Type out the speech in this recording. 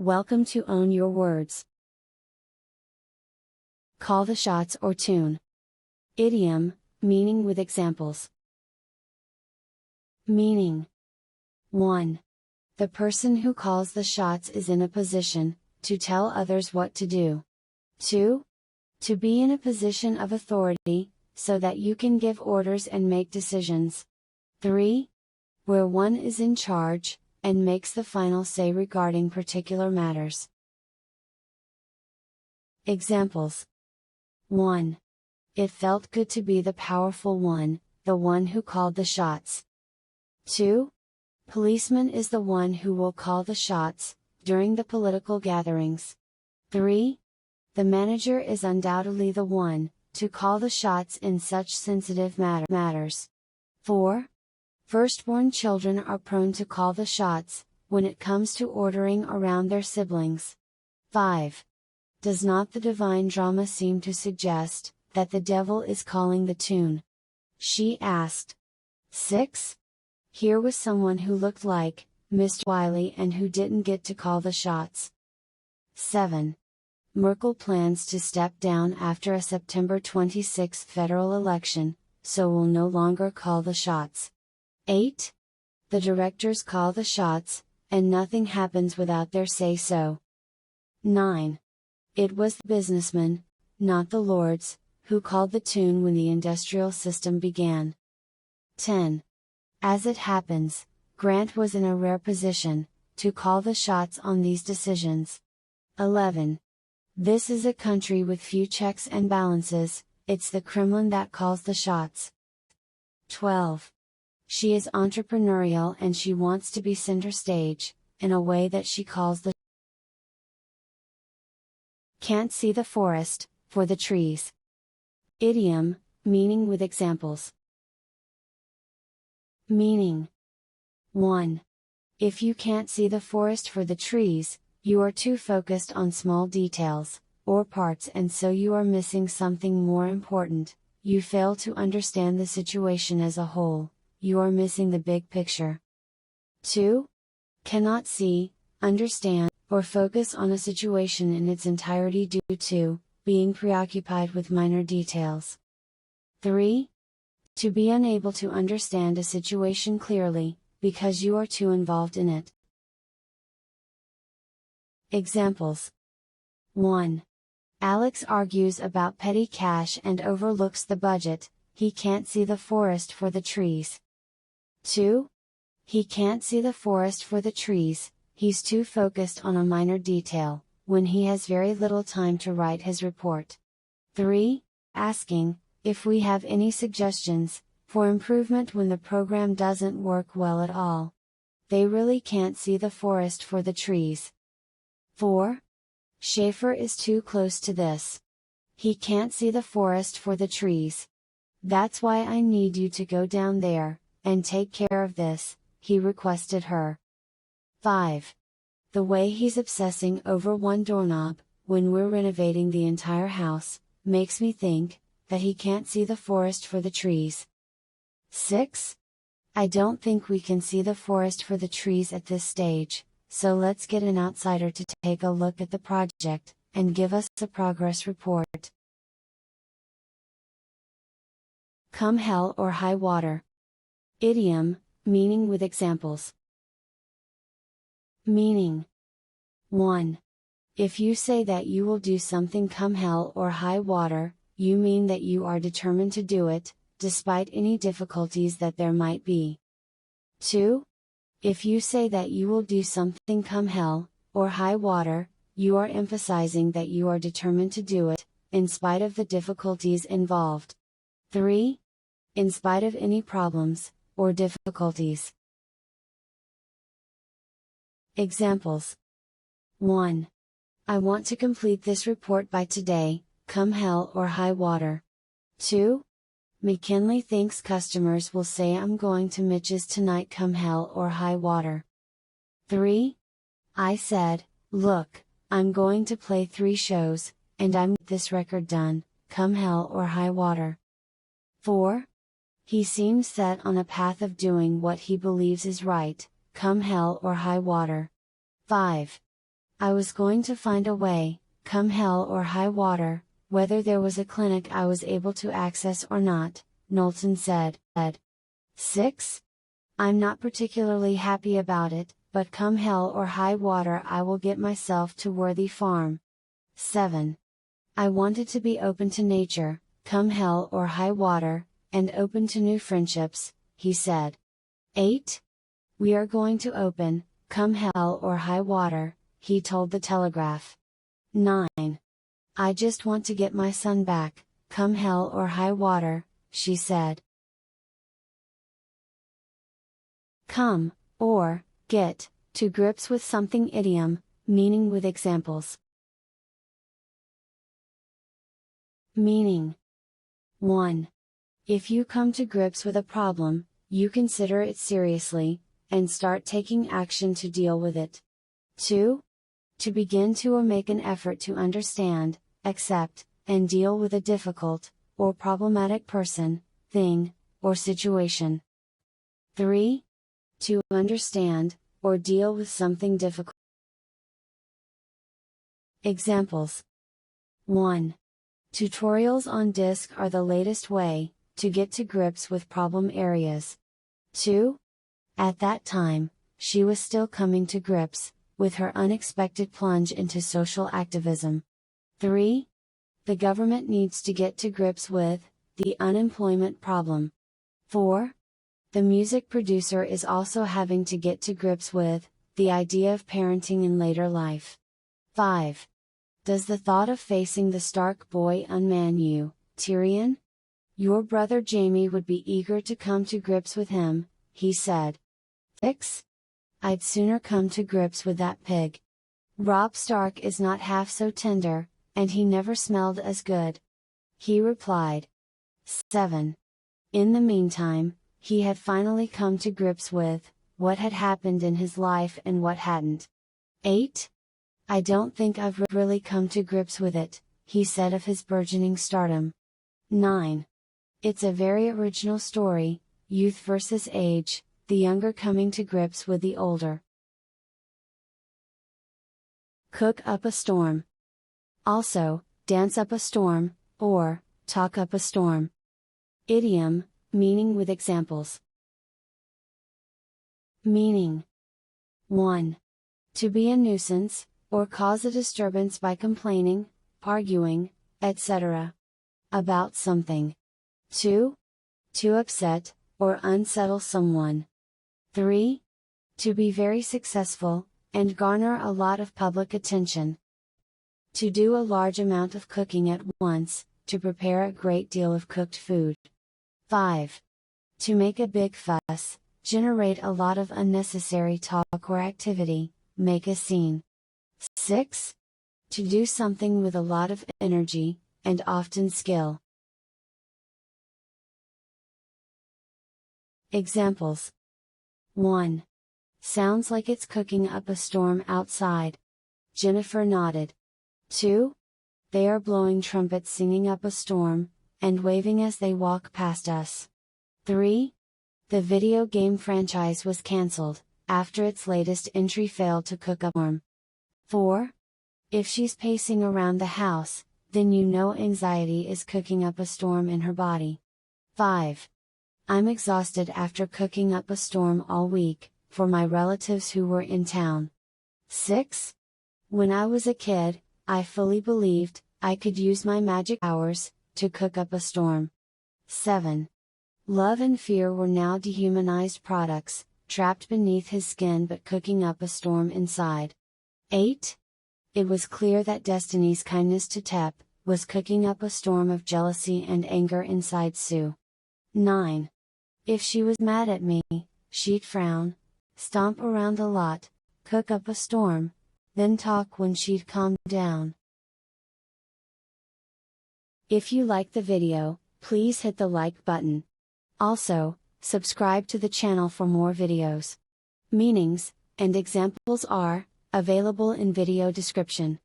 Welcome to Own Your Words. Call the shots or tune. Idiom, meaning with examples. Meaning. 1. The person who calls the shots is in a position to tell others what to do. 2. To be in a position of authority, so that you can give orders and make decisions. 3. Where one is in charge, and makes the final say regarding particular matters. Examples. 1. It felt good to be the powerful one, the one who called the shots. 2. Policeman is the one who will call the shots, during the political gatherings. 3. The manager is undoubtedly the one, to call the shots in such sensitive matters. 4. Firstborn children are prone to call the shots, when it comes to ordering around their siblings. 5. Does not the divine drama seem to suggest, that the devil is calling the tune? She asked. 6. Here was someone who looked like Mr. Wiley and who didn't get to call the shots. 7. Merkel plans to step down after a September 26 federal election, so will no longer call the shots. 8. The directors call the shots, and nothing happens without their say-so. 9. It was the businessmen, not the lords, who called the tune when the industrial system began. 10. As it happens, Grant was in a rare position, to call the shots on these decisions. 11. This is a country with few checks and balances, it's the Kremlin that calls the shots. 12. She is entrepreneurial and she wants to be center stage, in a way that she calls the Can't see the forest, for the trees. Idiom, meaning with examples. Meaning. 1. If you can't see the forest for the trees, you are too focused on small details, or parts, and so you are missing something more important. You fail to understand the situation as a whole, you are missing the big picture. 2. Cannot see, understand, or focus on a situation in its entirety due to being preoccupied with minor details. 3. To be unable to understand a situation clearly, because you are too involved in it. Examples. 1. Alex argues about petty cash and overlooks the budget, he can't see the forest for the trees. 2. He can't see the forest for the trees, he's too focused on a minor detail, when he has very little time to write his report. 3. Asking, if we have any suggestions, for improvement when the program doesn't work well at all. They really can't see the forest for the trees. 4. Schaefer is too close to this. He can't see the forest for the trees. That's why I need you to go down there, and take care of this, he requested her. 5. The way he's obsessing over one doorknob, when we're renovating the entire house, makes me think, that he can't see the forest for the trees. 6. I don't think we can see the forest for the trees at this stage, so let's get an outsider to take a look at the project, and give us a progress report. Come hell or high water. Idiom, meaning with examples. Meaning. 1. If you say that you will do something come hell or high water, you mean that you are determined to do it, despite any difficulties that there might be. 2. If you say that you will do something come hell, or high water, you are emphasizing that you are determined to do it, in spite of the difficulties involved. 3. In spite of any problems, or difficulties. Examples. 1. I want to complete this report by today, come hell or high water. 2. McKinley thinks customers will say I'm going to Mitch's tonight come hell or high water. 3. I said, look, I'm going to play 3 shows, and I'm this record done, come hell or high water. 4. He seems set on a path of doing what he believes is right, come hell or high water. 5. I was going to find a way, come hell or high water, whether there was a clinic I was able to access or not, Knowlton said. 6. I'm not particularly happy about it, but come hell or high water I will get myself to Worthy Farm. 7. I wanted to be open to nature, come hell or high water, and open to new friendships, he said. 8. We are going to open, come hell or high water, he told the Telegraph. 9. I just want to get my son back, come hell or high water, she said. Come, or, get, to grips with something. Idiom, meaning with examples. Meaning. 1. If you come to grips with a problem, you consider it seriously, and start taking action to deal with it. 2. To begin to or make an effort to understand, accept, and deal with a difficult, or problematic person, thing, or situation. 3. To understand, or deal with something difficult. Examples. 1. Tutorials on disc are the latest way to get to grips with problem areas. 2. At that time, she was still coming to grips with her unexpected plunge into social activism. 3. The government needs to get to grips with the unemployment problem. 4. The music producer is also having to get to grips with the idea of parenting in later life. 5. Does the thought of facing the Stark boy unman you, Tyrion? Your brother Jaime would be eager to come to grips with him, he said. 6. I'd sooner come to grips with that pig. Robb Stark is not half so tender, and he never smelled as good. He replied. 7. In the meantime, he had finally come to grips with what had happened in his life and what hadn't. 8. I don't think I've really come to grips with it, he said of his burgeoning stardom. 9. It's a very original story, youth versus age, the younger coming to grips with the older. Cook up a storm. Also, dance up a storm, or, talk up a storm. Idiom, meaning with examples. Meaning. 1. To be a nuisance, or cause a disturbance by complaining, arguing, etc. about something. 2. To upset, or unsettle someone. 3. To be very successful, and garner a lot of public attention. To do a large amount of cooking at once, to prepare a great deal of cooked food. 5. To make a big fuss, generate a lot of unnecessary talk or activity, make a scene. 6. To do something with a lot of energy, and often skill. Examples. 1. Sounds like it's cooking up a storm outside. Jennifer nodded. 2. They are blowing trumpets singing up a storm, and waving as they walk past us. 3. The video game franchise was cancelled, after its latest entry failed to cook up a storm. 4. If she's pacing around the house, then you know anxiety is cooking up a storm in her body. 5. I'm exhausted after cooking up a storm all week, for my relatives who were in town. 6. When I was a kid, I fully believed I could use my magic powers to cook up a storm. 7. Love and fear were now dehumanized products, trapped beneath his skin but cooking up a storm inside. 8. It was clear that Destiny's kindness to Tep was cooking up a storm of jealousy and anger inside Sue. 9. If she was mad at me, she'd frown, stomp around a lot, cook up a storm, then talk when she'd calm down. If you liked the video, please hit the like button. Also, subscribe to the channel for more videos. Meanings and examples are available in video description.